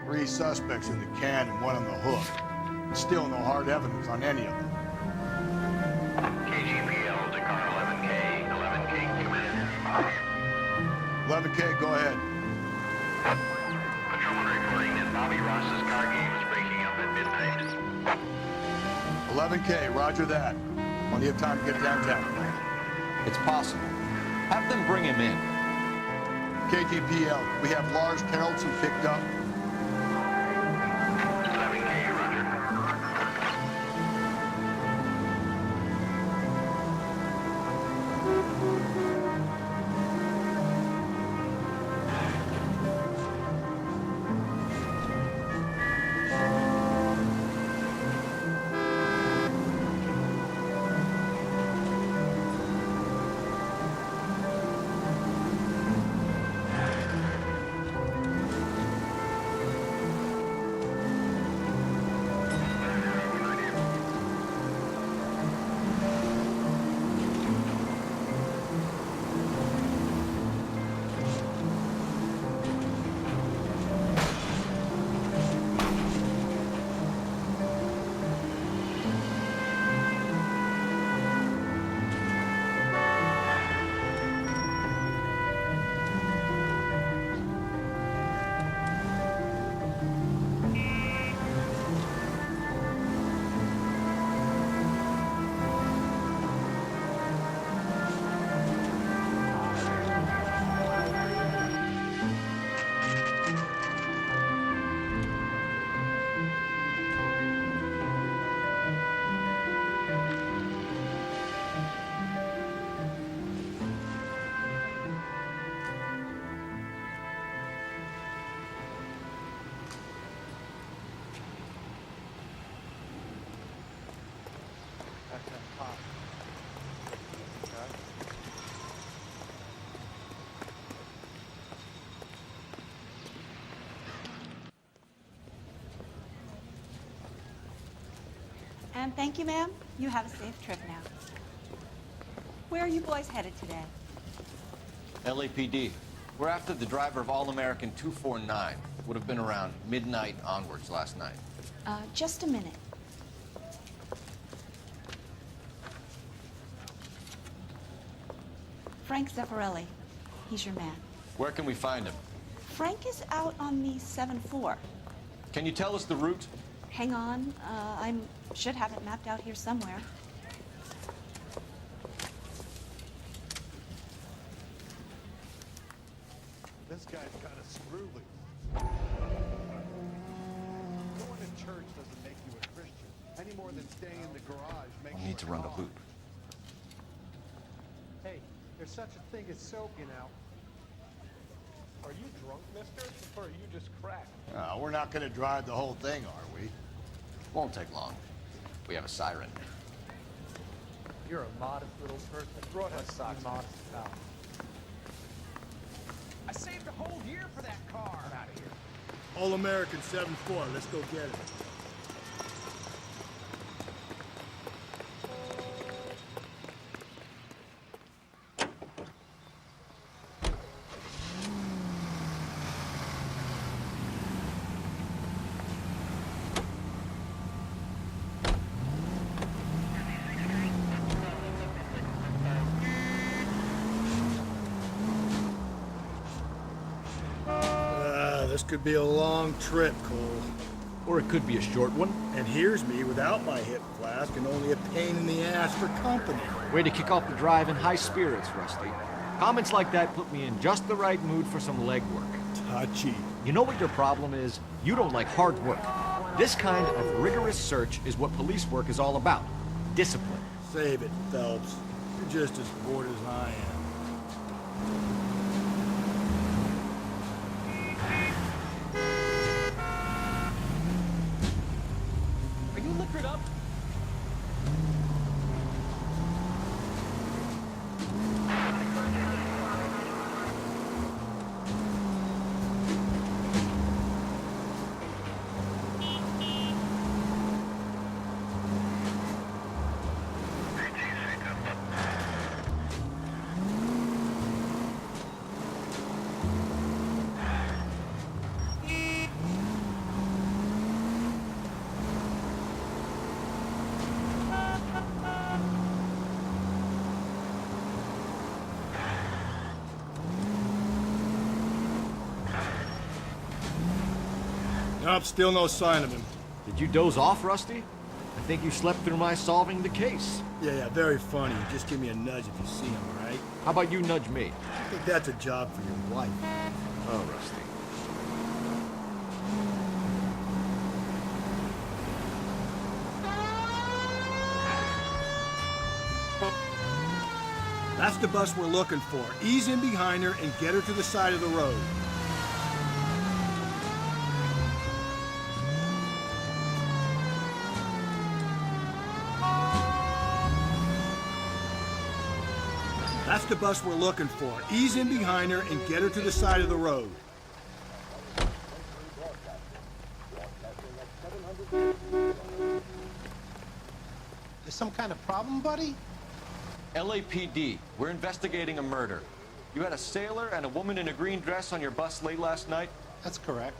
3 suspects in the can and 1 on the hook. Still no hard evidence on any of them. KGPL to car 11K, 11K, come in. 11K, go ahead. Patrolman reporting that Bobby Ross's car game is breaking up at midnight. 11K, roger that. Plenty of time to get downtown. It's possible. Have them bring him in. KGPL, we have Lars Carrollson picked up. 11K, roger. And thank you, ma'am. You have a safe trip now. Where are you boys headed today? LAPD. We're after the driver of All-American 249. Would have been around midnight onwards last night. Just a minute. Frank Zeffirelli. He's your man. Where can we find him? Frank is out on the 7-4. Can you tell us the route? Hang on. I should have it mapped out here somewhere. This guy's got a screw loose. Going to church doesn't make you a Christian, any more than staying in the garage makes We'll you need to a run the dog. loop. Hey, there's such a thing as soap, you know. Are you drunk, mister? Or are you just cracked? We're not going to drive the whole thing, are we? Won't take long. We have a siren. You're a modest little person. Let's be modest about. I saved a whole year for that car. I'm out of here. All-American 7-4, let's go get it. This could be a long trip, Cole. Or it could be a short one. And here's me without my hip flask and only a pain in the ass for company. Way to kick off the drive in high spirits, Rusty. Comments like that put me in just the right mood for some legwork. Touchy. You know what your problem is? You don't like hard work. This kind of rigorous search is what police work is all about. Discipline. Save it, Phelps. You're just as bored as I am. Are you liquored up? Nope, still no sign of him. Did you doze off, Rusty? I think you slept through my solving the case. Yeah, very funny. Just give me a nudge if you see him, all right? How about you nudge me? I think that's a job for your wife. Oh, Rusty. That's the bus we're looking for. Ease in behind her and get her to the side of the road. That's the bus we're looking for. Ease in behind her and get her to the side of the road. There's some kind of problem, buddy? LAPD, we're investigating a murder. You had a sailor and a woman in a green dress on your bus late last night? That's correct.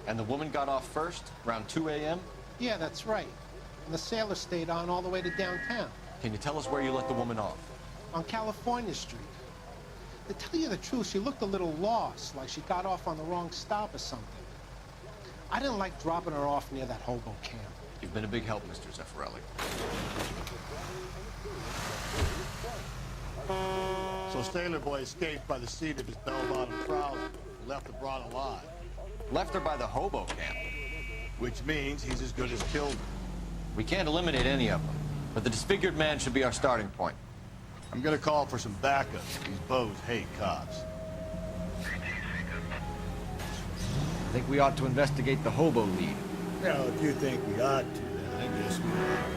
And the woman got off first, around 2 a.m.? Yeah, that's right. And the sailor stayed on all the way to downtown, Can you tell us where you let the woman off? on California Street. To tell you the truth, she looked a little lost, like she got off on the wrong stop or something. I didn't like dropping her off near that hobo camp. You've been a big help, Mr. Zeffirelli. So Sailor Boy escaped by the seat of his bell-bottom trousers and left the broad alive. Left her by the hobo camp. Which means he's as good as killed her. We can't eliminate any of them, but the disfigured man should be our starting point. I'm gonna call for some backup. These bows hate cops. I think we ought to investigate the hobo lead. Well, if you think we ought to, then I guess we ought.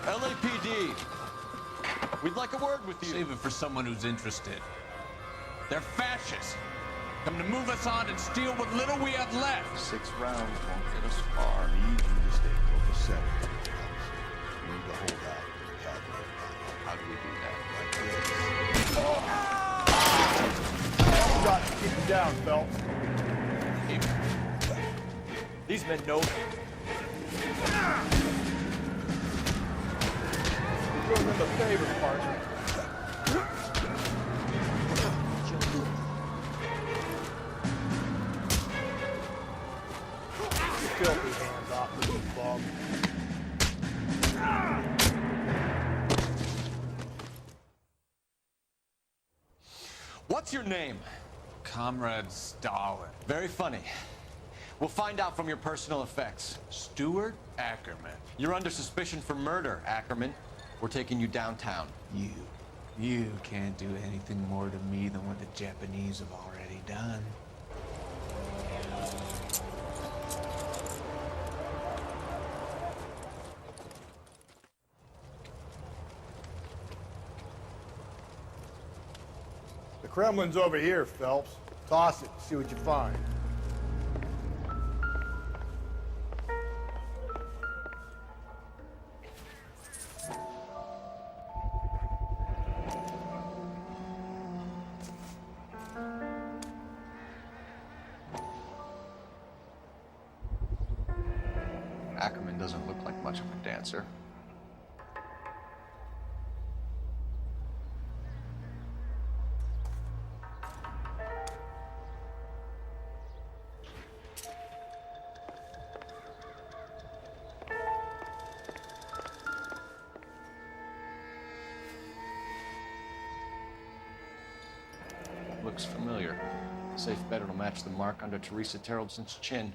LAPD, we'd like a word with you. Save it for someone who's interested. They're fascists. Come to move us on and steal what little we have left. 6 rounds won't get us far. I need you to stay copacetic. You need to hold out and help me. How do we do that? Got to keep him down, Phelps. These men know me. You're doing them a favor, partner. What's your name? Comrade Stalin. Very funny. We'll find out from your personal effects. Stuart Ackerman. You're under suspicion for murder, Ackerman. We're taking you downtown. You can't do anything more to me than what the Japanese have already done. The Kremlin's over here, Phelps. Toss it, see what you find. Ackerman doesn't look like much of a dancer. Looks familiar. Safe bet it'll match the mark under Teresa Terreldson's chin.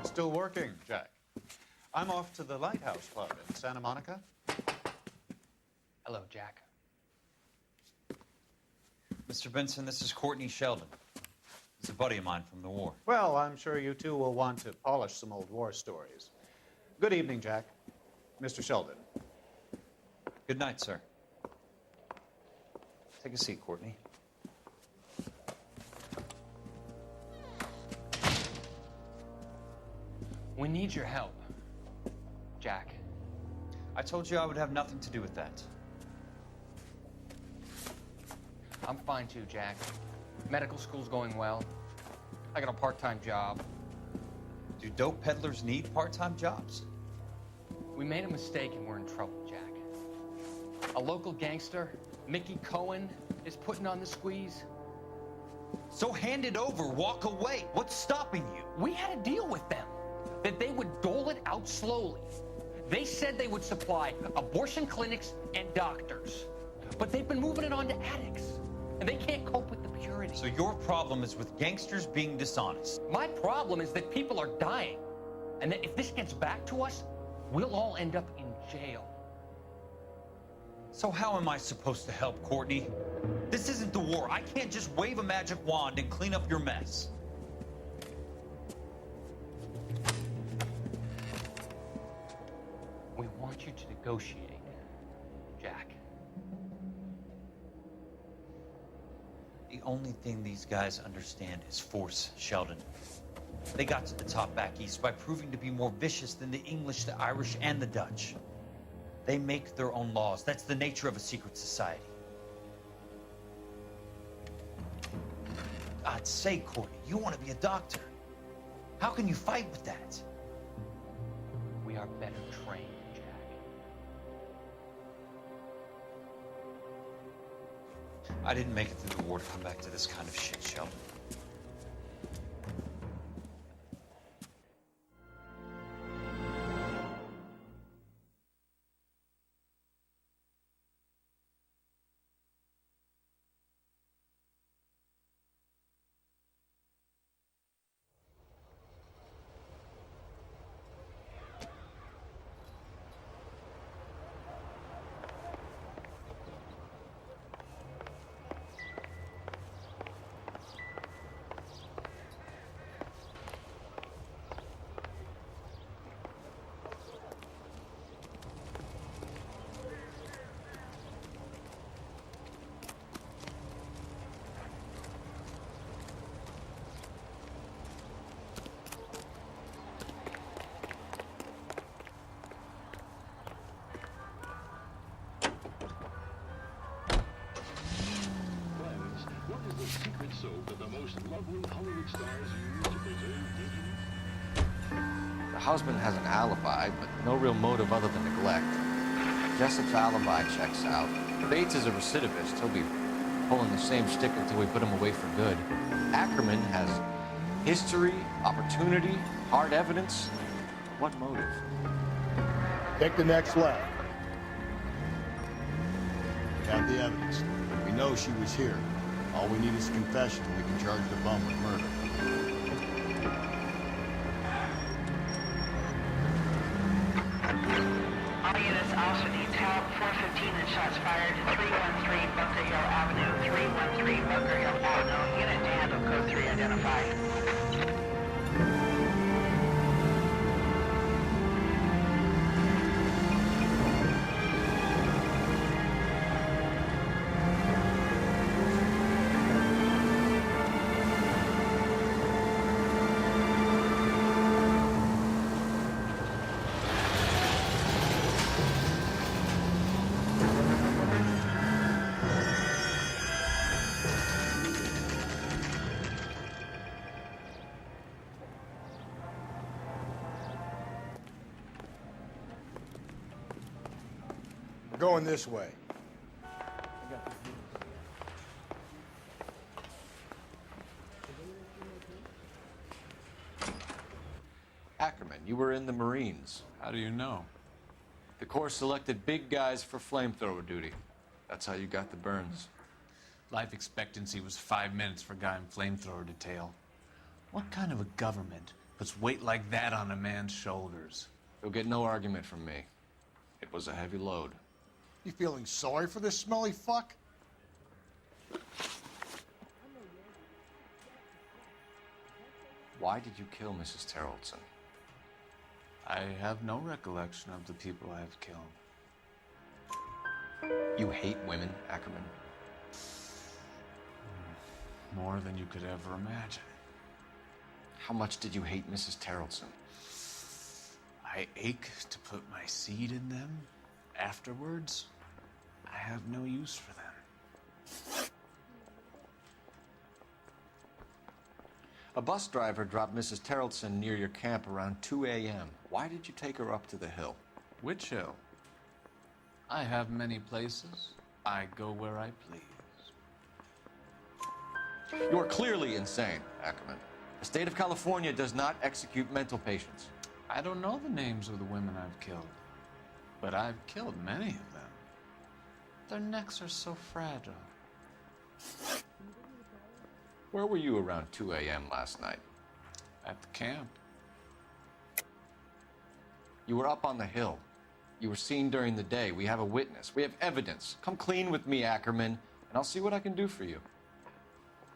Still working, Jack. I'm off to the Lighthouse Club in Santa Monica. Hello, Jack. Mr. Benson, this is Courtney Sheldon. He's a buddy of mine from the war. Well, I'm sure you two will want to polish some old war stories. Good evening, Jack. Mr. Sheldon. Good night, sir. Take a seat, Courtney. We need your help, Jack. I told you I would have nothing to do with that. I'm fine too, Jack. Medical school's going well. I got a part-time job. Do dope peddlers need part-time jobs? We made a mistake and we're in trouble, Jack. A local gangster, Mickey Cohen, is putting on the squeeze. So hand it over, walk away. What's stopping you? We had a deal with them that they would dole it out slowly. They said they would supply abortion clinics and doctors, but they've been moving it on to addicts, and they can't cope with the purity. So your problem is with gangsters being dishonest. My problem is that people are dying, and that if this gets back to us, we'll all end up in jail. So how am I supposed to help, Courtney? This isn't the war. I can't just wave a magic wand and clean up your mess. We want you to negotiate, Jack. The only thing these guys understand is force, Sheldon. They got to the top back east by proving to be more vicious than the English, the Irish, and the Dutch. They make their own laws. That's the nature of a secret society. God's sake, Courtney, you want to be a doctor. How can you fight with that? We are better trained, Jack. I didn't make it through the war to come back to this kind of shit, Sheldon. the secret soap that the most lovely Hollywood stars use to preserve dignity? The husband has an alibi, but no real motive other than neglect. Jessup's alibi checks out. Bates is a recidivist. He'll be pulling the same stick until we put him away for good. Ackerman has history, opportunity, hard evidence. What motive? Take the next left. We have the evidence. We know she was here. All we need is a confession, and we can charge the bum with murder. All units, Officer Detail, 415 and shots fired, 313 Bunker Hill Avenue, 313 Bunker Hill Avenue. Unit to handle code 3 identified. We're going this way. Ackerman, you were in the Marines. How do you know? The Corps selected big guys for flamethrower duty. That's how you got the burns. Life expectancy was 5 minutes for a guy in flamethrower detail. What kind of a government puts weight like that on a man's shoulders? You'll get no argument from me. It was a heavy load. You feeling sorry for this smelly fuck? Why did you kill Mrs. Terrellson? I have no recollection of the people I have killed. You hate women, Ackerman? More than you could ever imagine. How much did you hate Mrs. Terrellson? I ache to put my seed in them. Afterwards, I have no use for them. A bus driver dropped Mrs. Terrellson near your camp around 2 a.m. Why did you take her up to the hill? Which hill? I have many places. I go where I please. You are clearly insane, Ackerman. The state of California does not execute mental patients. I don't know the names of the women I've killed, but I've killed many of them. Their necks are so fragile. Where were you around 2 a.m. last night? At the camp. You were up on the hill. You were seen during the day. We have a witness. We have evidence. Come clean with me, Ackerman, and I'll see what I can do for you.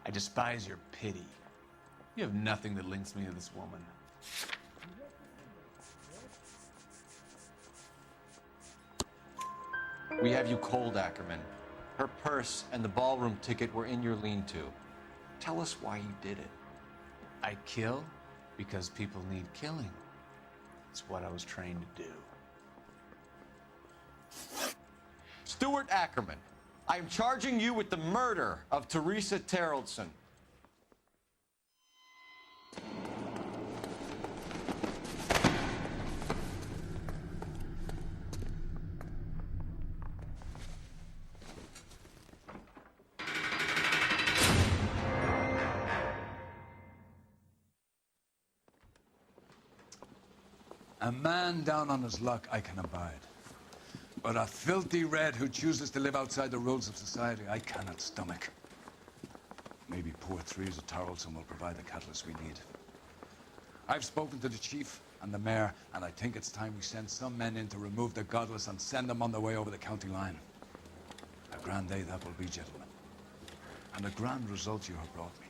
I despise your pity. You have nothing that links me to this woman. We have you cold, Ackerman. Her purse and the ballroom ticket were in your lean-to. Tell us why you did it. I kill because people need killing. It's what I was trained to do. Stuart Ackerman, I am charging you with the murder of Teresa Terrellson. A man down on his luck I can abide. But a filthy red who chooses to live outside the rules of society, I cannot stomach. Maybe poor Teresa Tarleton will provide the catalyst we need. I've spoken to the chief and the mayor, and I think it's time we send some men in to remove the godless and send them on their way over the county line. A grand day that will be, gentlemen. And a grand result you have brought me.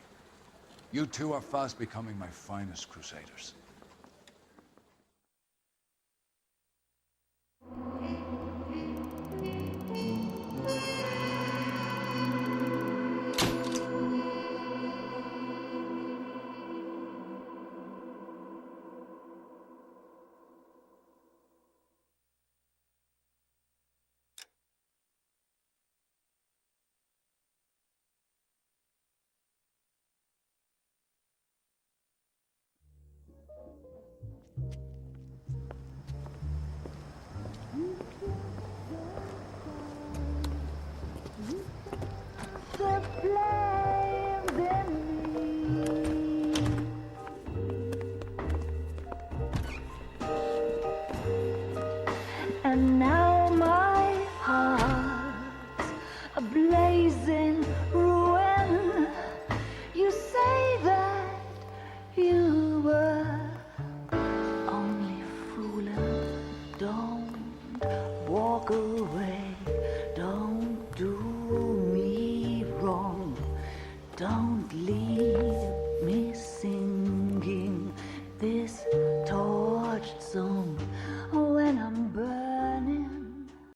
You two are fast becoming my finest crusaders. blood.